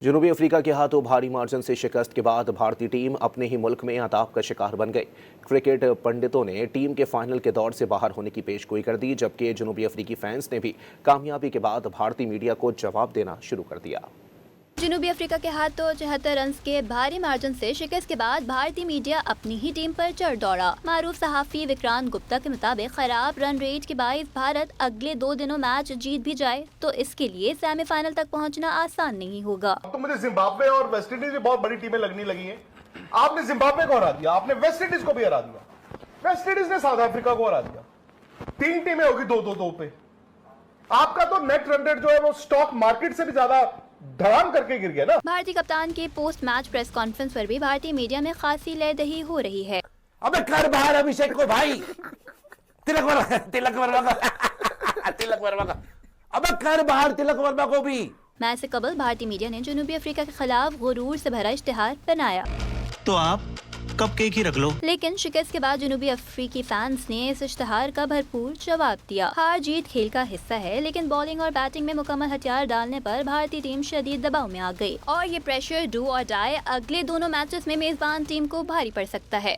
जनूबी अफ्रीका के हाथों भारी मार्जिन से शिकस्त के बाद भारतीय टीम अपने ही मुल्क में अताप का शिकार बन गई। क्रिकेट पंडितों ने टीम के फाइनल के दौर से बाहर होने की पेशगोई कर दी, जबकि जनूबी अफ्रीकी फैंस ने भी कामयाबी के बाद भारतीय मीडिया को जवाब देना शुरू कर दिया। जनूबी अफ्रीका के हाथों 74 रन के भारी मार्जिन से शिकस्त के बाद भारतीय मीडिया अपनी ही टीम पर चढ़ दौड़ा। मारूफ सहाफी विक्रांत गुप्ता के मुताबिक खराब रन रेट के बाइस भारत अगले 2 दिनों मैच जीत भी जाए तो इसके लिए सेमीफाइनल तक पहुंचना आसान नहीं होगा। तो मुझे जिम्बाब्वे और वेस्ट इंडीज में बहुत बड़ी टीमें लगनी लगी हैं। आपने जिम्बाब्वे को हरा दिया, आपने वेस्ट इंडीज को भी हरा दिया, वेस्ट इंडीज ने साउथ अफ्रीका को हरा दिया। 3 टीमें होगी 2-2-2 पे। आपका तो नेट रन रेट जो है वो स्टॉक मार्केट से भी ज्यादा धड़ाम करके गिर गया ना। भारतीय कप्तान के पोस्ट मैच प्रेस कॉन्फ्रेंस पर भी भारतीय मीडिया में खासी लयदही हो रही है। अबे कर बाहर अभिषेक को भाई, तिलक वर्मा का अबे कर बाहर तिलक वर्मा को भी। मैच से कबल भारतीय मीडिया ने जनूबी अफ्रीका के खिलाफ गुरूर से भरा इश्तिहार बनाया। तो आप कप केक ही रख लो। लेकिन शिकस्त के बाद जनूबी अफ्रीकी फैंस ने इस इश्तिहार का भरपूर जवाब दिया। हार जीत खेल का हिस्सा है, लेकिन बॉलिंग और बैटिंग में मुकम्मल हथियार डालने पर भारतीय टीम शदीद दबाव में आ गई और ये प्रेशर डू और डाई अगले दोनों मैचेस में मेजबान टीम को भारी पड़ सकता है।